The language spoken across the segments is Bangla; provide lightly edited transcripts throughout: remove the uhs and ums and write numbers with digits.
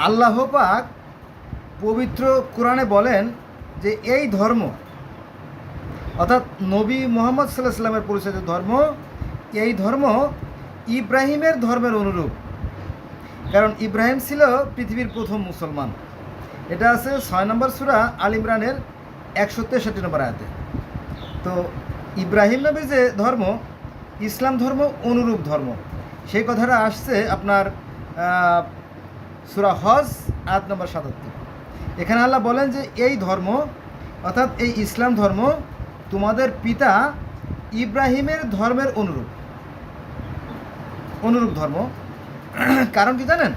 আল্লাহ পাক পবিত্র কোরআনে বলেন যে এই ধর্ম, অর্থাৎ নবী মোহাম্মদ সাল্লাহ সাল্লামের পরিচিত ধর্ম, এই ধর্ম ইব্রাহিমের ধর্মের অনুরূপ। কারণ ইব্রাহিম ছিল পৃথিবীর প্রথম মুসলমান। এটা আছে 6 নম্বর সূরা আল ইমরানের 163 নম্বর আয়াতে। তো ইব্রাহিম নবীর যে ধর্ম, ইসলাম ধর্ম অনুরূপ ধর্ম, সেই কথাটা আসছে আপনার সূরা হজ আয়াত নম্বর 77। এখানে আল্লাহ বলেন যে এই ধর্ম, অর্থাৎ এই ইসলাম ধর্ম তোমাদের পিতা ইব্রাহিমের ধর্মের অনুরূপ ধর্ম। কারণ কি জানেন?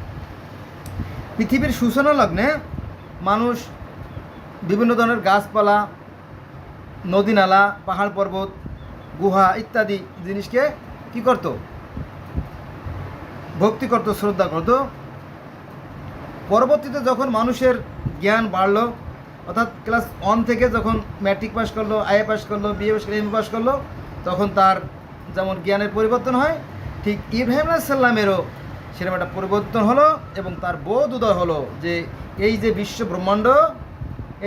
পৃথিবীর সূচনা লগ্নে মানুষ বিভিন্ন ধরনের গাছপালা, নদী নালা, পাহাড় পর্বত, গুহা ইত্যাদি জিনিসকে কি করত? ভক্তি করত, শ্রদ্ধা করত। পরবর্তীতে যখন মানুষের জ্ঞান বাড়লো, অর্থাৎ ক্লাস 1 থেকে যখন ম্যাট্রিক পাস করলো, আইএ পাস করলো, বিএ পাস করলো, এমএ পাস করলো, তখন তার যেমন জ্ঞানের পরিবর্তন হয়, ঠিক ইব্রাহিম আলাইহিস সালামেরও সেরকম একটা পরিবর্তন হলো এবং তার বোধ উদয় হলো যে এই যে বিশ্ব ব্রহ্মাণ্ড,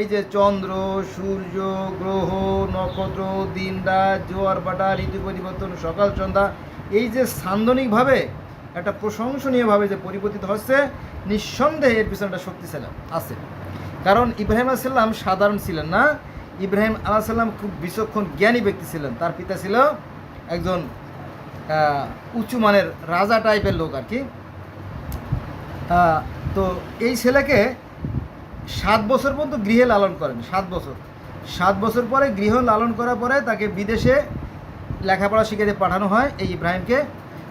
এই যে চন্দ্র, সূর্য, গ্রহ, নক্ষত্র, দিন রাত, জোয়ার ভাটা, ঋতু পরিবর্তন, সকাল সন্ধ্যা, এই যে সান্দনিকভাবে একটা প্রশংসনীয়ভাবে যে পরিবর্তিত হচ্ছে, নিঃসন্দেহে এর পিছনে একটা শক্তি আছে। কারণ ইব্রাহিম আলাইহিস সালাম সাধারণ ছিলেন না। ইব্রাহিম আলাইহিস সালাম খুব বিচক্ষণ জ্ঞানী ব্যক্তি ছিলেন। তার পিতা ছিল একজন উঁচু মানের রাজা টাইপের লোক আর কি। তো এই ছেলেকে 7 বছর পর্যন্ত গৃহে লালন করেন। 7 বছর পরে গৃহ লালন করার পরে তাকে বিদেশে লেখাপড়া শিখাতে পাঠানো হয় এই ইব্রাহিমকে।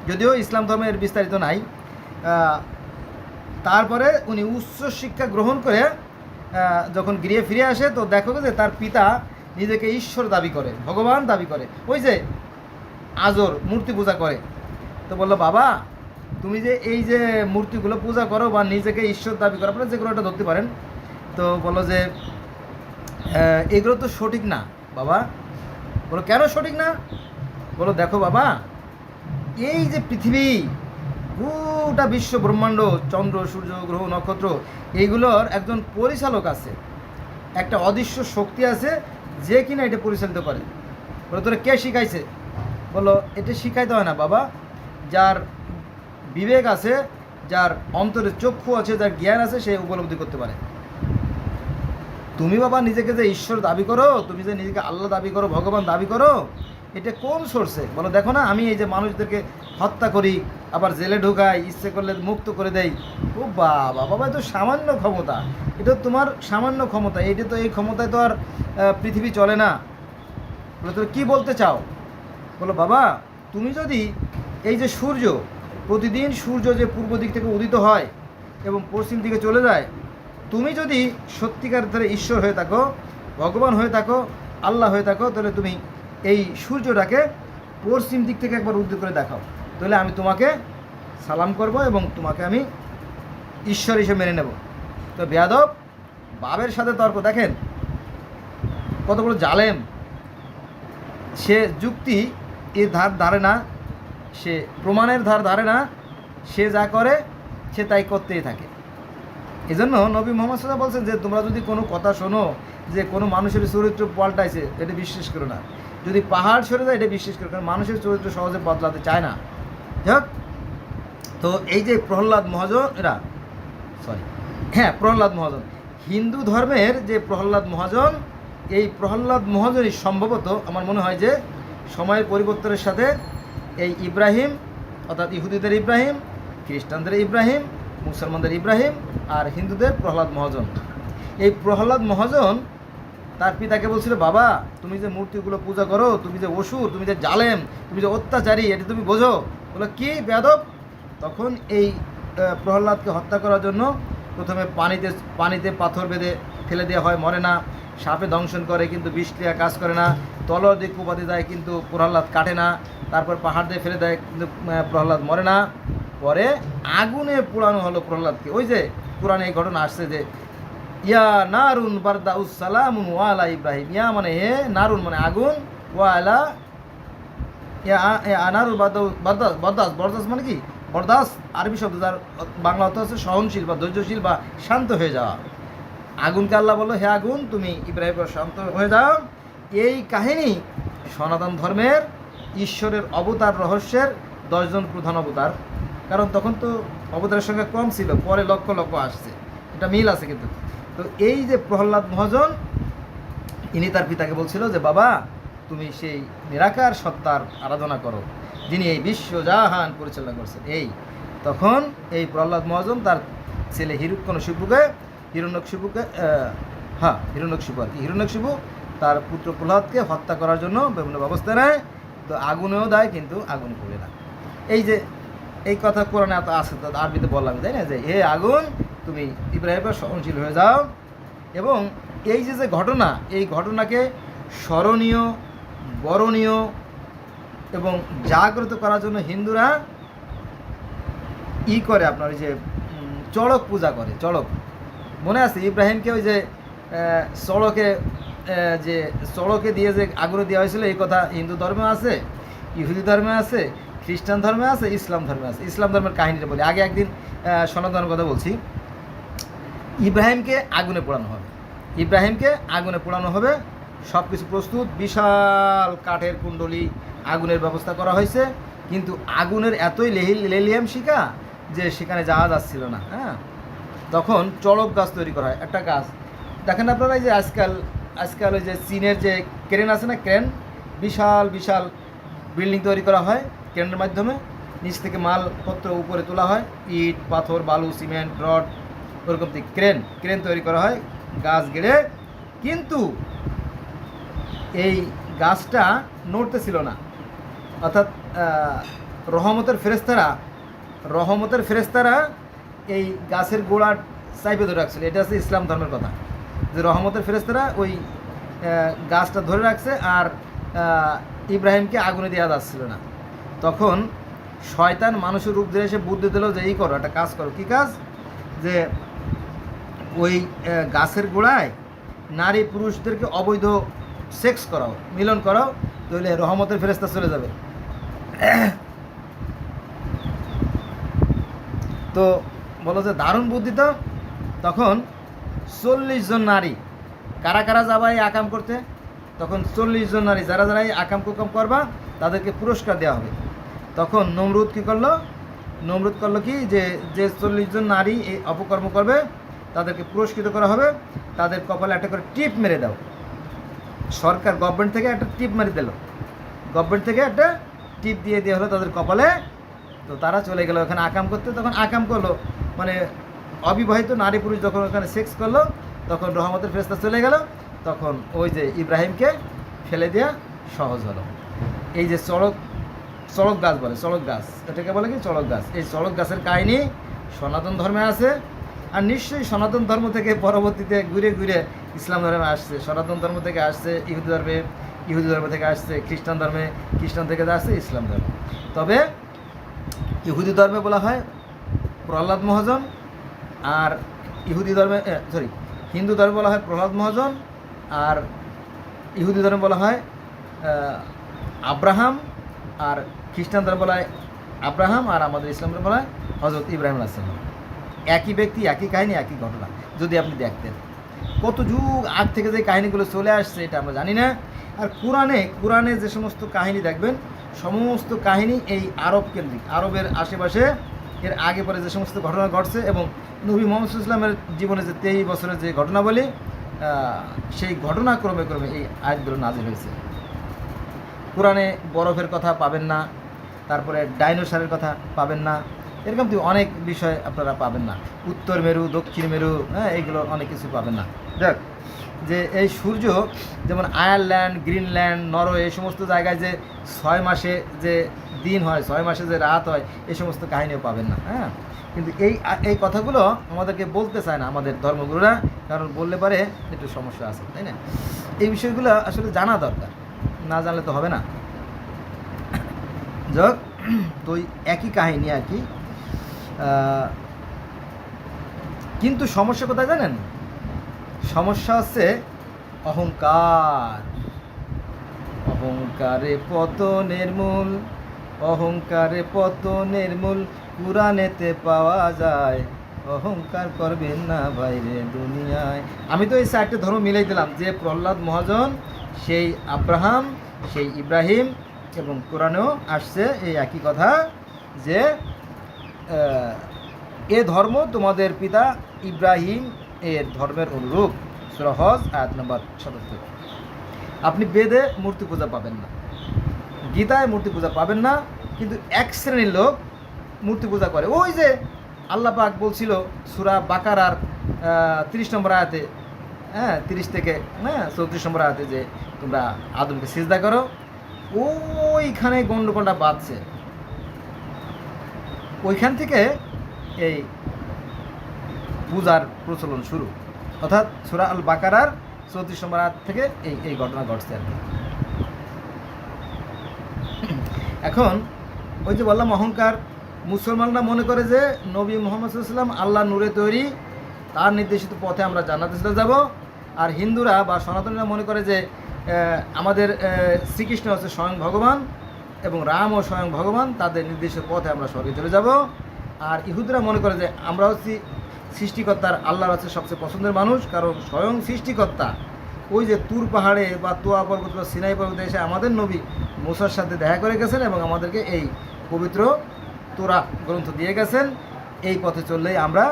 যদিও ইসলাম ধর্মের বিস্তারিত নাই। তারপরে উনি উচ্চ শিক্ষা গ্রহণ করে যখন গৃহে ফিরে আসে, তো দেখো যে তার পিতা নিজেকে ঈশ্বর দাবি করে, ভগবান দাবি করে, ওই যে আজর মূর্তি পূজা করে। তো বললো, বাবা তুমি যে এই যে মূর্তিগুলো পূজা করো বা নিজেকে ঈশ্বর দাবি করো, আপনারা যে কোনো একটা ধরতে পারেন। তো বললো যে এগুলো তো সঠিক না বাবা। বলো, কেন সঠিক না? বলো, দেখো বাবা, এই যে পৃথিবী, গোটা বিশ্ব ব্রহ্মাণ্ড, চন্দ্র, সূর্য, গ্রহ, নক্ষত্র, এইগুলোর একজন পরিচালক আছে, একটা অদৃশ্য শক্তি আছে যে কিনা এটা পরিচালিত করে। বলো, তোরা কে শিখাইছে? বলো, এটা শিখাইতে হয় না বাবা। যার বিবেক আছে, যার অন্তরে চক্ষু আছে, যার জ্ঞান আছে, সে উপলব্ধি করতে পারে। তুমি বাবা নিজেকে যে ঈশ্বর দাবি করো, তুমি যে নিজেকে আল্লাহ দাবি করো, ভগবান দাবি করো, এটা কোন সোর্সে? বলো, দেখো না, আমি এই যে মানুষদেরকে হত্যা করি, আবার জেলে ঢুকাই, ইচ্ছে করলে মুক্ত করে দেই। ও বাবা, বাবা তো সামান্য ক্ষমতা, এটা তোমার সামান্য ক্ষমতা, এটা তো এই ক্ষমতায় তো আর পৃথিবী চলে না। বলো, তুমি কী বলতে চাও? বলো, বাবা তুমি যদি এই যে সূর্য, প্রতিদিন সূর্য যে পূর্ব দিক থেকে উদিত হয় এবং পশ্চিম দিকে চলে যায়, তুমি যদি সত্যিকার ধরে ঈশ্বর হয়ে থাকো, ভগবান হয়ে থাকো, আল্লাহ হয়ে থাকো, তাহলে তুমি এই সূর্যটাকে পশ্চিম দিক থেকে একবার উদিত করে দেখাও, তাহলে আমি তোমাকে সালাম করব এবং তোমাকে আমি ঈশ্বর হিসেবে মেনে নেব। তো বেয়াদব, বাবের সাথে তর্ক, দেখেন কত বড় জালেম। সে যুক্তি এর ধার ধারে না, সে প্রমাণের ধার ধারে না, সে যা করে সে তাই করতেই থাকে। এজন্য নবী মুহাম্মদ সাল্লাল্লাহু আলাইহি ওয়াসাল্লাম বলছেন যে তোমরা যদি কোনো কথা শোনো যে কোনো মানুষের চরিত্র পাল্টাইছে, এটা বিশ্বাস করো না। যদি পাহাড় সরে যায়, এটা বিশ্বাস করো, কারণ মানুষের চরিত্র সহজে বদলাতে চায় না। যাক, তো এই যে প্রহ্লাদ মহাজন, প্রহ্লাদ মহাজন, হিন্দু ধর্মের যে প্রহ্লাদ মহাজন, এই প্রহ্লাদ মহাজনই সম্ভবত আমার মনে হয় যে সময়ের পরিবর্তনের সাথে এই ইব্রাহিম, অর্থাৎ ইহুদিদের ইব্রাহিম, খ্রিস্টানদের ইব্রাহিম, মুসলমানদের ইব্রাহিম, আর হিন্দুদের প্রহ্লাদ মহাজন। এই প্রহ্লাদ মহাজন তার পিতাকে বলছিল, বাবা তুমি যে মূর্তিগুলো পূজা করো, তুমি যে অসুর, তুমি যে জালেম, তুমি যে অত্যাচারী, এটা তুমি বোঝো? বলো, কি বেয়াদব? তখন এই প্রহ্লাদকে হত্যা করার জন্য প্রথমে পানিতে পাথর বেঁধে ফেলে দেওয়া হয়, মরে না। সাপে দংশন করে কিন্তু বিষক্রিয়া কাজ করে না। তলোয়ার দিয়ে কোপাতে দেয় কিন্তু প্রহ্লাদ কাটে না। তারপর পাহাড় দিয়ে ফেলে দেয় কিন্তু প্রহ্লাদ মরে না। পরে আগুনে পোড়ানো হলো প্রহ্লাদকে। ওই যে কোরআনে এই ঘটনা আসছে যে ইয়া নারুন বারদা উসালামুন ওয়ালা ইব্রাহিম। ইয়া মানে হে, নারুন মানে আগুন, ওয়ালা ইয়া নারুন বারদাস, বরদাস মানে কি বরদাস্ত আরবি শব্দ, যার বাংলা অর্থ হচ্ছে সহনশীল বা ধৈর্যশীল বা শান্ত হয়ে যাওয়া। আগুনকে আল্লাহ বললো, হে আগুন তুমি ইব্রাহিমের শান্ত হয়ে যাও। এই কাহিনী সনাতন ধর্মের ঈশ্বরের অবতার রহস্যের 10 জন প্রধান অবতার। কারণ তখন তো অবতারের সংখ্যা কম ছিল, পরে লক্ষ লক্ষ আসছে, এটা মিল আছে কিন্তু। তো এই যে প্রহ্লাদ মহাজন, ইনি তার পিতাকে বলছিল যে বাবা তুমি সেই নিরাকার সত্তার আরাধনা করো যিনি এই বিশ্বজাহান পরিচালনা করছেন। তখন এই প্রহ্লাদ মহাজন তার ছেলে হিরণ্যকশিপুকে হিরণ্যকশিপু তার পুত্র প্রহ্লাদকে হত্যা করার জন্য বিভিন্ন ব্যবস্থা নেয়। তো আগুনেও দেয়, কিন্তু আগুন পড়ে না। এই কথা কোরআনে এত আছে, তো আরবিতে বললাম, তাই না, যে হে আগুন তুমি ইব্রাহিমের সহনশীল হয়ে যাও। এবং এই যে ঘটনা, এই ঘটনাকে স্মরণীয়, বরণীয় এবং জাগ্রত করার জন্য হিন্দুরা করে আপনার ওই যে চড়ক পূজা করে। চড়ক মনে আছে, ইব্রাহিমকে ওই যে চড়কে দিয়ে যে আগুনে দেওয়া হয়েছিল, এই কথা হিন্দু ধর্মে আছে, ইহুদি ধর্মে আছে, খ্রিস্টান ধর্মে আছে, ইসলাম ধর্মে আছে। ইসলাম ধর্মের কাহিনীটা বলি। আগে একদিন সনাতনের কথা বলছি। ইব্রাহিমকে আগুনে পোড়ানো হবে, সব কিছু প্রস্তুত, বিশাল কাঠের কুণ্ডলী, আগুনের ব্যবস্থা করা হয়েছে। কিন্তু আগুনের এতই লেলিয়াম শিখা যে সেখানে জাহাজ আসছিল না। তখন চড়ক গাছ তৈরি করা হয়। একটা গাছ দেখেন আপনারা, এই যে আজকাল ওই যে চীনের যে ক্রেন আছে না, ক্রেন, বিশাল বিশাল বিল্ডিং তৈরি করা হয় ক্রেনের মাধ্যমে। নিচ থেকে মালপত্র উপরে তোলা হয়, ইট, পাথর, বালু, সিমেন্ট, রড, ওরকম থেকে ক্রেন তৈরি করা হয় গাছ গেড়ে। কিন্তু এই গাছটা নড়তেছিল না, অর্থাৎ রহমতের ফেরেস্তারা এই গাছের গোড়া চাইপে ধরে রাখছিল। এটা হচ্ছে ইসলাম ধর্মের কথা, যে রহমতের ফেরেস্তারা ওই গাছটা ধরে রাখছে, আর ইব্রাহিমকে আগুনে দেওয়া যাচ্ছিল না। তখন শয়তান মানুষের রূপ ধরে এসে বুদ্ধি দিল যে করো, একটা কাজ করো। কী কাজ? যে ওই গাছের গোড়ায় নারী পুরুষদেরকে অবৈধ সেক্স করাও, মিলন করাও, তাহলে রহমতের ফেরেস্তা চলে যাবে। তো বলো যে দারুণ বুদ্ধি। তো তখন 40 জন নারী, কারা যাবা এই আকাম করতে? তখন 40 জন নারী, যারা এই আকাম কুকাম করবা তাদেরকে পুরস্কার দেওয়া হবে। তখন নমরুদ করলো কি, যে 40 জন নারী এই অপকর্ম করবে তাদেরকে পুরস্কৃত করা হবে। তাদের কপালে একটা করে টিপ মেরে দাও। সরকার গভর্নমেন্ট থেকে একটা টিপ মেরে দিল, টিপ দিয়ে দেওয়া হলো তাদের কপালে। তো তারা চলে গেল ওখানে আকাম করতে। তখন আকাম করলো মানে অবিবাহিত নারী পুরুষ যখন ওখানে সেক্স করলো, তখন রহমতের ফেরেশতা চলে গেল। তখন ওই যে ইব্রাহিমকে ফেলে দেওয়া সহজ হলো। এই যে চড়ক গাছ বলে, চড়ক গাছ, এটাকে বলে কি চড়ক গাছ। এই চড়ক গাছের কাহিনী সনাতন ধর্মে আছে। আর নিশ্চয়ই সনাতন ধর্ম থেকে পরবর্তীতে ঘুরে ঘুরে ইসলাম ধর্মে আসছে, সনাতন ধর্ম থেকে আসছে ইহুদি ধর্ম থেকে আসছে খ্রিস্টান থেকে আসছে ইসলাম ধর্ম। তবে ইহুদি ধর্মে বলা হয় প্রহ্লাদ মহাজন, আর হিন্দু ধর্মে বলা হয় প্রহ্লাদ মহাজন, আর ইহুদি ধর্মে বলা হয় আব্রাহাম, আর খ্রিস্টান ধর্মে বলা হয় আব্রাহাম, আর আমাদের ইসলাম ধর্মে বলা হয় হযরত ইব্রাহিম আলাইহিস সালাম। একই ব্যক্তি, একই কাহিনী, একই ঘটনা। যদি আপনি দেখতেন কত যুগ আগ থেকে যে কাহিনীগুলো চলে আসছে এটা আমরা জানি না। আর কোরআনে যে সমস্ত কাহিনী দেখবেন, সমস্ত কাহিনী এই আরব কেন্দ্রিক, আরবের আশেপাশে এর আগে পরে যে সমস্ত ঘটনা ঘটছে, এবং নবী মুহাম্মদ সাল্লাল্লাহু আলাইহি ওয়াসাল্লামের জীবনে যে 23 বছরের যে ঘটনাবলী, সেই ঘটনাক্রমে এই আয়াতগুলো নাযিল হয়েছে। কোরআনে বরফের কথা পাবেন না, তারপরে ডাইনোসরের কথা পাবেন না, এরকম তো অনেক বিষয় আপনারা পাবেন না। উত্তর মেরু, দক্ষিণ মেরু, এইগুলো অনেক কিছু পাবেন না। দেখ যে এই সূর্য যেমন আয়ারল্যান্ড, গ্রিনল্যান্ড, নরওয়ে, এই সমস্ত জায়গায় যে 6 মাসে যে দিন হয়, 6 মাসে যে রাত হয়, এই সমস্ত কাহিনীও পাবেন না। কিন্তু এই কথাগুলো আমাদেরকে বলতে চায় না আমাদের ধর্মগুরুরা, কারণ বললে পারে একটু সমস্যা আছে, তাই না? এই বিষয়গুলো আসলে জানা দরকার, না জানলে তো হবে না। যাক, তো একই কাহিনী আর কি। কিন্তু সমস্যা কোথায় জানেন? সমস্যা হচ্ছে অহংকারে পতনের মূল, কুরআনেতে পাওয়া যায়, অহংকার করবেন না বাইরে দুনিয়ায়। আমি তো এই চারটে ধর্ম মিলাই দিলাম, যে প্রহ্লাদ মহাজন, সেই আব্রাহাম, সেই ইব্রাহিম, এবং কোরআনেও আসছে এই একই কথা যে এ ধর্ম তোমাদের পিতা ইব্রাহিম এর ধর্মের অনুরূপ। সূরা হজ আয়াত নম্বর ৭৭। আপনি বেদে মূর্তি পূজা পাবেন না, গীতায় মূর্তি পূজা পাবেন না, কিন্তু এক শ্রেণীর লোক মূর্তি পূজা করে। ওই যে আল্লাহ পাক বলছিল সূরা বাকারার ৩০ নম্বর আয়াতে, ৩০ থেকে ৩৪ নম্বর আয়াতে, যে তোমরা আদমকে সিজদা করো। ওইখানে গণ্ডগোলটা বাঁধছে, ওইখান থেকে এই পূজার প্রচলন শুরু, অর্থাৎ সূরা আল বাকারার ৩৪ নম্বর আয়াত থেকে এই ঘটনা ঘটছে আর কি। এখন ওই যে বললাম অহংকার, মুসলমানরা মনে করে যে নবী মুহাম্মদ সাল্লাল্লাহু আলাইহি ওয়াসাল্লাম আল্লাহ নূরে তৈরি, তার নির্দেশিত পথে আমরা জান্নাতে চলে যাব। আর হিন্দুরা বা সনাতনীরা মনে করে যে আমাদের শ্রীকৃষ্ণ হচ্ছে স্বয়ং ভগবান এবং রামও স্বয়ং ভগবান, তাদের নির্দেশিত পথে আমরা স্বর্গে চলে যাব। আর ইহুদিরা মনে করে যে আমরা হচ্ছি সৃষ্টিকর্তার, আল্লাহর হচ্ছে সবচেয়ে পছন্দের মানুষ, কারণ স্বয়ং সৃষ্টিকর্তা ওই যে তুর পাহাড়ে বা তোয়া পর্বত বা সিনাই পর্বতে এসে আমাদের নবী মুসার সাথে দেখা করে গেছেন এবং আমাদেরকে এই পবিত্র তোরা গ্রন্থ দিয়ে গেছেন। এই পথে চললেই আমরা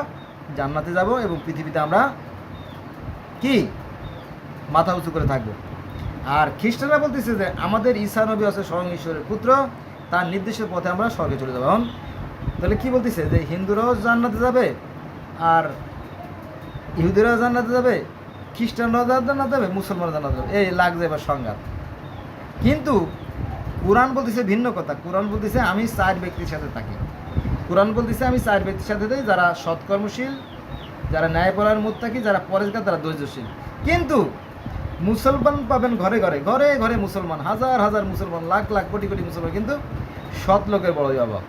জান্নাতে যাব এবং পৃথিবীতে আমরা কি মাথা উঁচু করে থাকবো। আর খ্রিস্টানরা বলতেছে যে আমাদের ঈসা নবী হচ্ছে স্বয়ং ঈশ্বরের পুত্র, তার নির্দেশের পথে আমরা স্বর্গে চলে যাব। তাহলে কি বলতেছে যে হিন্দুরাও জান্নাতে যাবে, আর ইহুদিরাও জান্নাতে যাবে, খ্রিস্টানরাও জান্নাতে যাবে, মুসলমানরাও জান্নাতে যাবে। এই লাগছে এবার সংঘাত। কিন্তু কোরআন বলতেছে ভিন্ন কথা। কোরআন বলতেছে আমি 4 ব্যক্তির সাথে থাকি। কোরআন বলতেছে আমি 4 ব্যক্তির সাথে থাকি, যারা সৎকর্মশীল, যারা ন্যায়পরায়ণ মুত্তাকি, যারা পরেজগার, যারা ধৈর্যশীল। কিন্তু মুসলমান পাবেন ঘরে ঘরে, ঘরে ঘরে মুসলমান, হাজার হাজার মুসলমান, লাখ লাখ কোটি কোটি মুসলমান, কিন্তু সৎ লোকের বড়ই অভাব।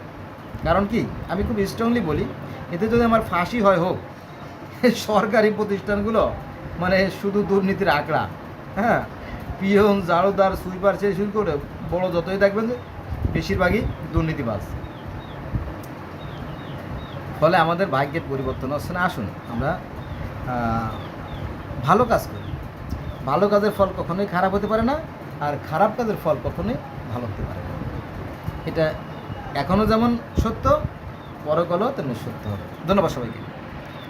কারণ কি, আমি খুব স্ট্রংলি বলি, এতে যদি আমার ফাঁসি হয় হোক। সরকারি প্রতিষ্ঠানগুলো মানে শুধু দুর্নীতির আঁকড়া, পিয়ন, জারুদার, সুইপার সে শুরু করে বড় যতই দেখবেন যে বেশিরভাগই দুর্নীতিবাজ। ফলে আমাদের ভাগ্যের পরিবর্তন হচ্ছে না। আসুন আমরা ভালো কাজ করি। ভালো কাজের ফল কখনোই খারাপ হতে পারে না, আর খারাপ কাজের ফল কখনোই ভালো হতে পারে না। এটা এখনও যেমন সত্য, পরকালেও তেমনি সত্য হবে। ধন্যবাদ সবাইকে।